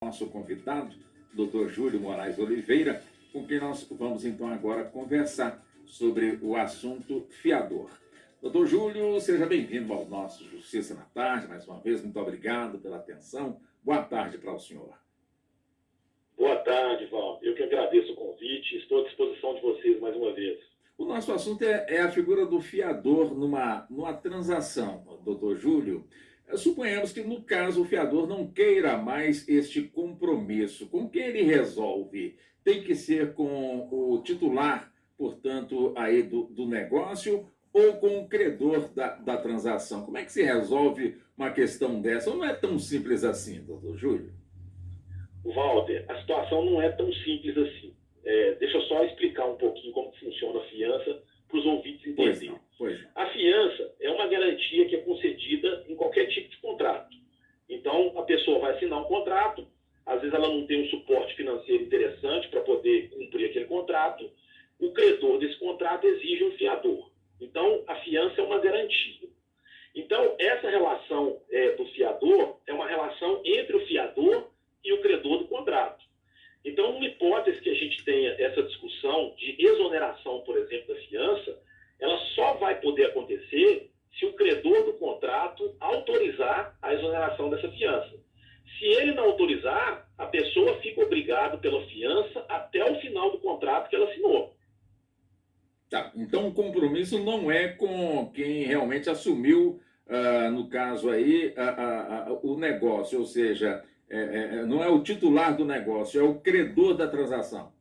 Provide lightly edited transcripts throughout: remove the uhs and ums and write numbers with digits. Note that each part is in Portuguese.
Nosso convidado, Dr. Júlio Moraes Oliveira, com quem nós vamos então agora conversar sobre o assunto fiador. Doutor Júlio, seja bem-vindo ao nosso Justiça na Tarde, mais uma vez, muito obrigado pela atenção. Boa tarde para o senhor. Boa tarde, Val. Eu que agradeço o convite e estou à disposição de vocês mais uma vez. O nosso assunto é a figura do fiador numa transação, doutor Júlio. Suponhamos que, no caso, o fiador não queira mais este compromisso. Com quem ele resolve? Tem que ser com o titular, portanto, aí do negócio ou com o credor da transação? Como é que se resolve uma questão dessa? Ou não é tão simples assim, doutor Júlio? Walter, a situação não é tão simples assim. Deixa eu só explicar um pouquinho como funciona a fiança para os ouvintes entenderem. Pois não. A fiança é uma garantia que é concedida em qualquer tipo de contrato. Então, a pessoa vai assinar um contrato, às vezes ela não tem um suporte financeiro interessante para poder cumprir aquele contrato, o credor desse contrato exige um fiador. Então, a fiança é uma garantia. Então, essa relação do fiador é uma relação entre o fiador e o credor do contrato. Então, numa hipótese que a gente tenha essa discussão de exoneração, por exemplo, da fiança, ela só vai poder acontecer se o credor do contrato autorizar a exoneração dessa fiança. Se ele não autorizar, a pessoa fica obrigada pela fiança até o final do contrato que ela assinou. Tá, então o compromisso não é com quem realmente assumiu, no caso aí, o negócio, ou seja, não é o titular do negócio, é o credor da transação.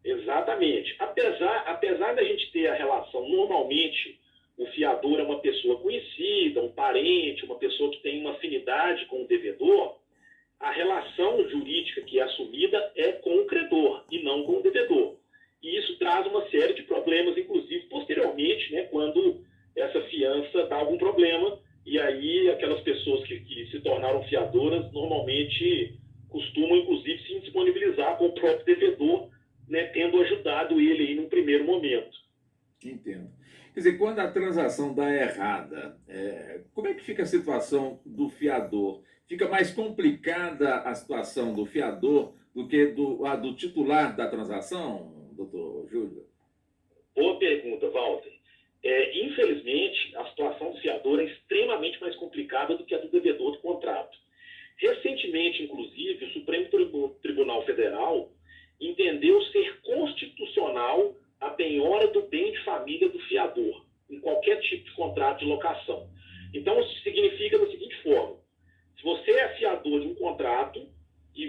Exatamente. Apesar da gente ter a relação, normalmente, o fiador é uma pessoa conhecida, um parente, uma pessoa que tem uma afinidade com o devedor, a relação jurídica que é assumida é com o credor e não com o devedor. E isso traz uma série de problemas, inclusive posteriormente, né, quando essa fiança dá algum problema, e aí aquelas pessoas que se tornaram fiadoras normalmente costumam, inclusive, se indisponibilizar com o próprio devedor, né, tendo ajudado ele aí num primeiro momento. Entendo. Quer dizer, quando a transação dá errada, como é que fica a situação do fiador? Fica mais complicada a situação do fiador do que do titular da transação, doutor Júlio? Boa pergunta, Walter. Infelizmente, a situação do fiador é extremamente mais complicada do que a do devedor do contrato. Recentemente, inclusive, o Supremo Tribunal Federal entendeu ser constitucional a penhora do bem de família do fiador, em qualquer tipo de contrato de locação. Então, isso significa da seguinte forma: se você é fiador de um contrato e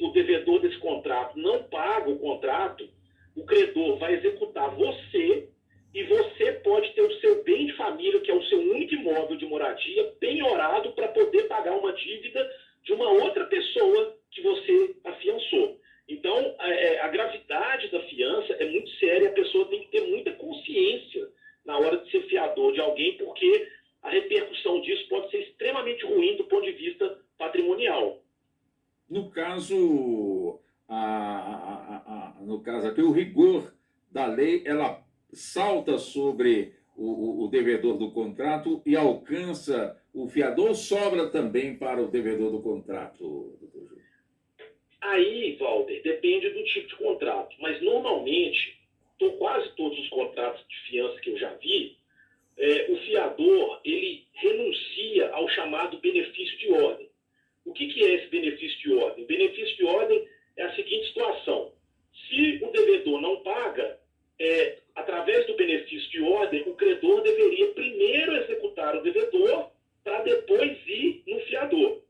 o devedor desse contrato não paga o contrato, o credor vai executar você e você pode ter o seu bem de família, que é o seu único imóvel de moradia, penhorado para poder pagar uma dívida de uma outra pessoa que você afiançou. Então, a gravidade da fiança é muito séria, a pessoa tem que ter muita consciência na hora de ser fiador de alguém, porque a repercussão disso pode ser extremamente ruim do ponto de vista patrimonial. No caso, no caso aqui, o rigor da lei, ela salta sobre o devedor do contrato e alcança o fiador, ou sobra também para o devedor do contrato, doutor Júlio? Aí, Walter, depende do tipo de contrato, mas normalmente, quase todos os contratos de fiança que eu já vi, o fiador ele renuncia ao chamado benefício de ordem. O que é esse benefício de ordem? Benefício de ordem é a seguinte situação: se o devedor não paga, através do benefício de ordem, o credor deveria primeiro executar o devedor para depois ir no fiador.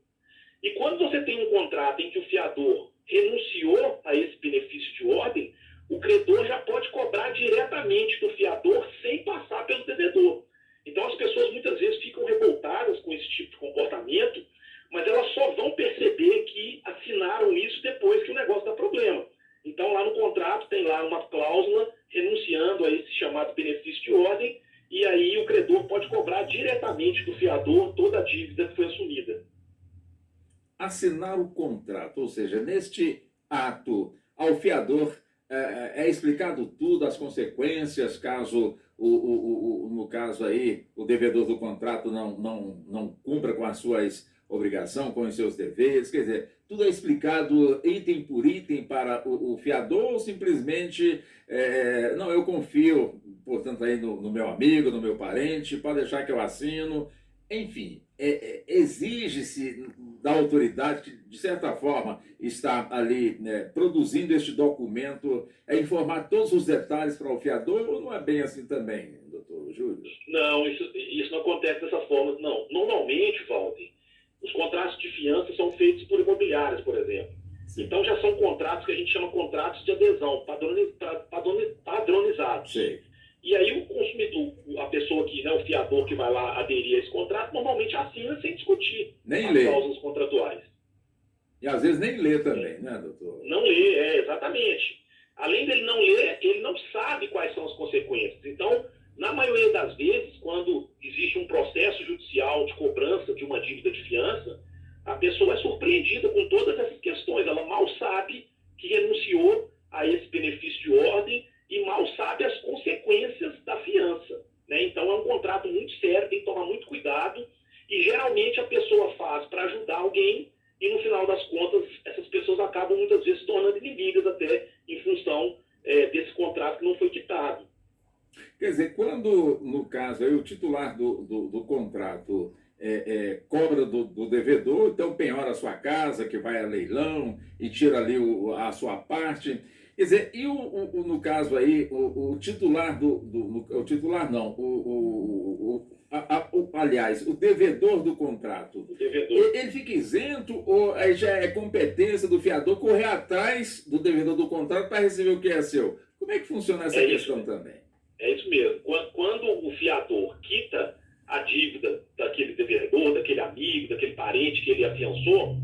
E quando você tem um contrato em que o fiador renunciou a esse benefício de ordem, o credor já pode cobrar diretamente do fiador sem passar pelo devedor. Então as pessoas muitas vezes ficam revoltadas com esse tipo de comportamento, mas elas só vão perceber que assinaram isso depois que o negócio dá problema. Então lá no contrato tem lá uma cláusula renunciando a esse chamado benefício de ordem, e aí o credor pode cobrar diretamente do fiador toda a dívida que foi assumida. Assinar o contrato, ou seja, neste ato, ao fiador é explicado tudo, as consequências, caso no caso aí, o devedor do contrato não cumpra com as suas obrigação, com os seus deveres, quer dizer, tudo é explicado item por item para o fiador ou simplesmente, não, eu confio, portanto, aí no meu amigo, no meu parente, pode deixar que eu assino, enfim, exige-se da autoridade que, de certa forma, está ali, né, produzindo este documento, informar todos os detalhes para o fiador, ou não é bem assim também, doutor Júlio? Não, isso não acontece dessa forma, não. Normalmente, Walter, os contratos de fiança são feitos por imobiliárias, por exemplo. Sim. Então já são contratos que a gente chama contratos de adesão, padronizados. Sim. E aí o consumidor, a pessoa que, né, o fiador que vai lá aderir a esse contrato, normalmente assina sem discutir Nem as lê. cláusulas contratuais. E às vezes nem lê também, né, doutor? Não lê, exatamente. Além dele não ler, ele não sabe quais são as consequências. Então, na maioria das vezes, quando existe um processo judicial de cobrança de uma dívida de fiança, a pessoa é surpreendida com todas essas questões. Ela mal sabe que renunciou a esse benefício de ordem e mal sabe as consequências da fiança, né? Então, é um contrato muito sério, tem que tomar muito cuidado. E, geralmente, a pessoa faz para ajudar alguém e, no final das contas, essas pessoas acabam, muitas vezes, se tornando inimigas até em função desse contrato que não foi quitado. Quer dizer, quando, no caso, aí, o titular do contrato cobra do devedor, então penhora a sua casa, que vai a leilão e tira ali a sua parte. Quer dizer, e no caso aí, o titular o titular não, aliás, o devedor do contrato, O devedor. ele fica isento ou aí já é competência do fiador correr atrás do devedor do contrato para receber o que é seu? Como é que funciona essa questão também? É isso mesmo. Quando o fiador quita a dívida daquele devedor, daquele amigo, daquele parente que ele afiançou,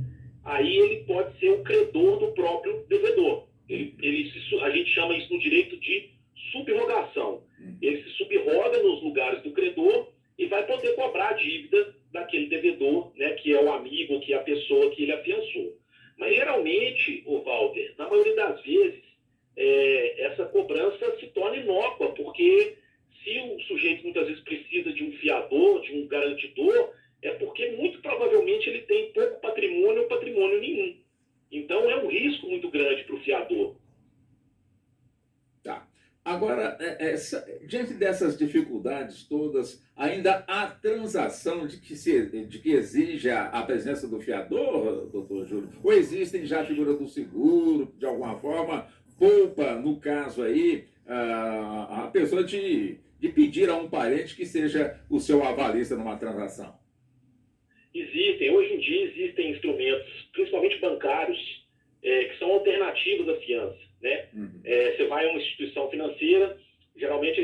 aí ele pode ser o credor do próprio devedor. A gente chama isso no direito de subrogação. Ele se subroga nos lugares do credor e vai poder cobrar a dívida daquele devedor, né, que é o amigo, que é a pessoa que ele afiançou. Mas geralmente, o Walter, na maioria das vezes, essa cobrança se torna inócua, porque se o sujeito muitas vezes precisa de um fiador, de um garantidor, é porque muito provavelmente ele tem pouco patrimônio ou patrimônio nenhum. Então é um risco muito grande para o fiador. Tá. Agora, diante dessas dificuldades todas, ainda há transação de que exija a presença do fiador, doutor Júlio? Ou existem já a figura do seguro, de alguma forma, poupa, no caso aí, a pessoa de pedir a um parente que seja o seu avalista numa transação? Hoje em dia existem instrumentos, principalmente bancários, que são alternativos à fiança, né? Uhum. Você vai a uma instituição financeira, geralmente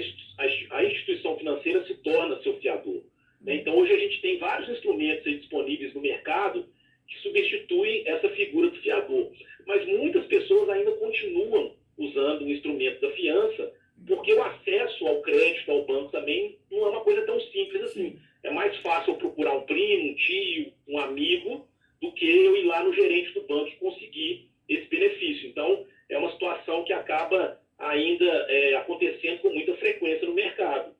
a instituição financeira se torna seu fiador, né? Então hoje a gente tem vários instrumentos aí disponíveis no mercado que substituem essa figura do fiador, mas muitas pessoas ainda continuam usando o instrumento da fiança, porque o acesso ao crédito, ao banco também não é uma coisa tão simples assim. É mais fácil eu procurar um primo, um tio, um amigo, do que eu ir lá no gerente do banco e conseguir esse benefício. Então, é uma situação que acaba ainda acontecendo com muita frequência no mercado.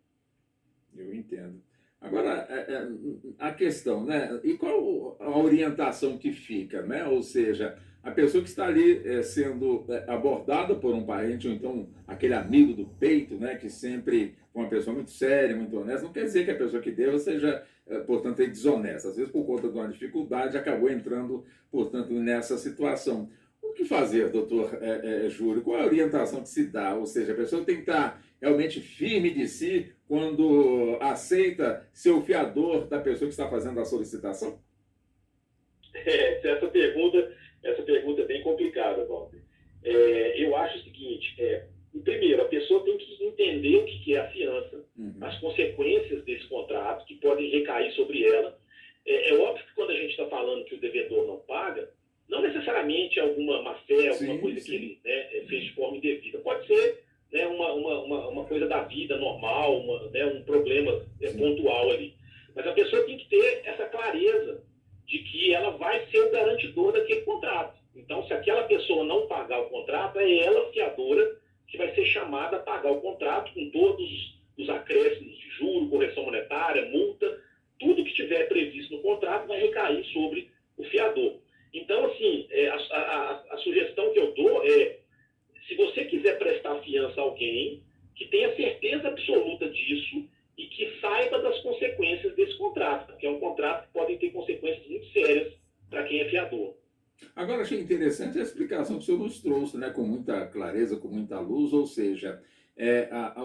Eu entendo. Agora, a questão, né? E qual a orientação que fica, né? Ou seja, a pessoa que está ali sendo abordada por um parente, ou então aquele amigo do peito, né? Que sempre foi uma pessoa muito séria, muito honesta, não quer dizer que a pessoa que deva seja, portanto, desonesta. Às vezes, por conta de uma dificuldade, acabou entrando, portanto, nessa situação. O que fazer, doutor Júlio? Qual é a orientação que se dá? Ou seja, a pessoa tem que estar realmente firme de si quando aceita ser o fiador da pessoa que está fazendo a solicitação? Essa pergunta é bem complicada, Walter. Eu acho o seguinte, primeiro, a pessoa tem que entender o que é a fiança, as consequências desse contrato, que podem recair sobre ela. É óbvio que quando a gente está falando que o devedor não paga, não necessariamente alguma má-fé, alguma coisa que ele fez de forma indevida. Pode ser uma coisa da vida normal, um problema pontual ali. Mas a pessoa tem que ter essa clareza de que ela vai ser o garantidor daquele contrato. Então, se aquela pessoa não pagar o contrato, é ela, fiadora, que vai ser chamada a pagar o contrato com todos os acréscimos de juro, correção monetária, multa, tudo que estiver previsto no contrato vai recair sobre o fiador. Então, assim, a sugestão que eu dou é, se você quiser prestar fiança a alguém, que tenha certeza absoluta disso e que saiba das consequências desse contrato, porque é um contrato que pode ter consequências muito sérias para quem é fiador. Agora, achei interessante a explicação que o senhor nos trouxe, né, com muita clareza, com muita luz, ou seja,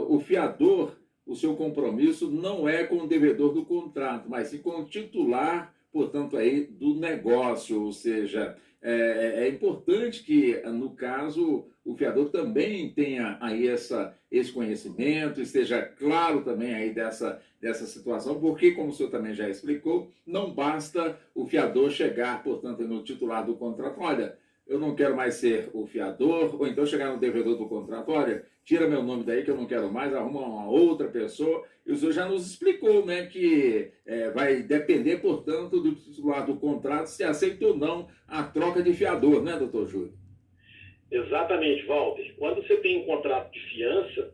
o fiador, o seu compromisso não é com o devedor do contrato, mas sim com o titular, portanto, aí, do negócio, ou seja, é importante que, no caso, o fiador também tenha aí esse conhecimento, esteja claro também aí dessa situação, porque, como o senhor também já explicou, não basta o fiador chegar, portanto, no titular do contrato, olha, eu não quero mais ser o fiador, ou então chegar no devedor do contrato, olha, tira meu nome daí que eu não quero mais, arruma uma outra pessoa. E o senhor já nos explicou, né, que vai depender, portanto, do titular do contrato se aceita ou não a troca de fiador, né, doutor Júlio? Exatamente, Walter. Quando você tem um contrato de fiança,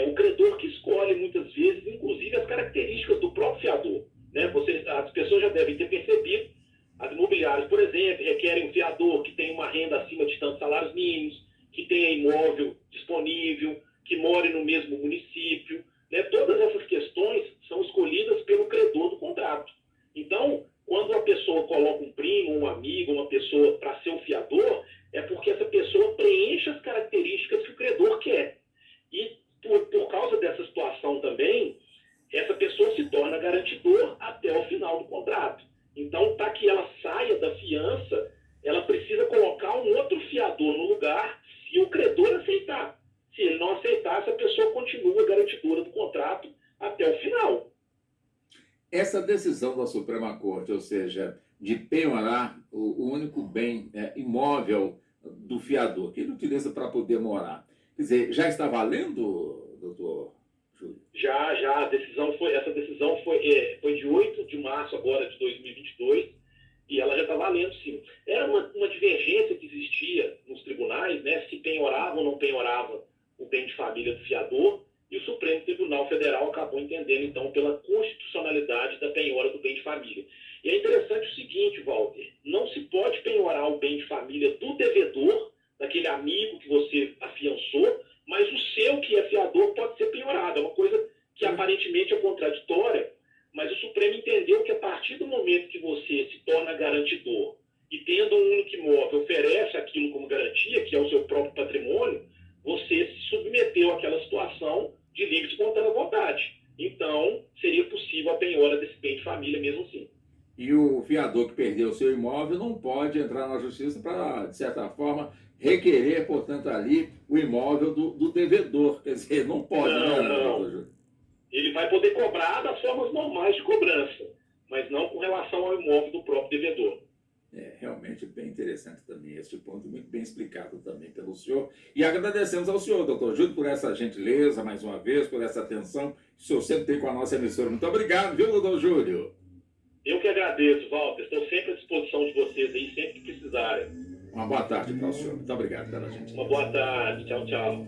o credor que escolhe muitas vezes, inclusive, as características do próprio fiador. Né? As pessoas já devem ter percebido, as imobiliárias, por exemplo, requerem um fiador que tenha uma renda acima de tantos salários mínimos, que tenha imóvel disponível, que more no mesmo município. Né? Todas essas questões são escolhidas pelo credor do contrato. Então, quando a pessoa coloca um primo, um amigo, uma pessoa para ser o fiador, é porque essa pessoa preenche as características que o credor quer. E por causa dessa situação também, essa pessoa se torna garantidor até o final do contrato. Então, para que ela saia da fiança, ela precisa colocar um outro fiador no lugar se o credor aceitar. Se ele não aceitar, essa pessoa continua garantidora do contrato até o final. Essa decisão da Suprema Corte, ou seja, de penhorar o único bem imóvel do fiador, que ele utiliza para poder morar, quer dizer, já está valendo, doutor Júlio? Essa decisão foi de 8 de março agora de 2022 e ela já está valendo, sim. Era uma divergência que existia nos tribunais, né, se penhorava ou não penhorava o bem de família do fiador, e o Supremo Tribunal Federal acabou entendendo, então, pela constitucionalidade da penhora do bem de família. E é interessante o seguinte, Walter, não se pode penhorar o bem de família do devedor, daquele amigo que você afiançou, mas o seu, que é fiador, pode ser penhorado. É uma coisa que aparentemente é contraditória, mas o Supremo entendeu que a partir do momento que você se torna garantidor e tendo um único imóvel oferece aquilo como garantia, que é o seu próprio patrimônio, você se submeteu àquela situação de livre e espontânea vontade. Então, seria possível a penhora desse bem de família mesmo assim. E o fiador que perdeu o seu imóvel não pode entrar na justiça para, de certa forma, requerer, portanto, ali o imóvel do devedor. Quer dizer, não pode, Não, né, doutor não. Júlio? Ele vai poder cobrar das formas normais de cobrança, mas não com relação ao imóvel do próprio devedor. É realmente bem interessante também este ponto, muito bem explicado também pelo senhor. E agradecemos ao senhor, doutor Júlio, por essa gentileza, mais uma vez, por essa atenção que o senhor sempre tem com a nossa emissora. Muito obrigado, viu, doutor Júlio? Eu que agradeço, Walter. Estou sempre à disposição de vocês aí, sempre que precisarem. Uma boa tarde para o senhor. Muito obrigado pela Uma gentileza. boa tarde. Tchau, tchau.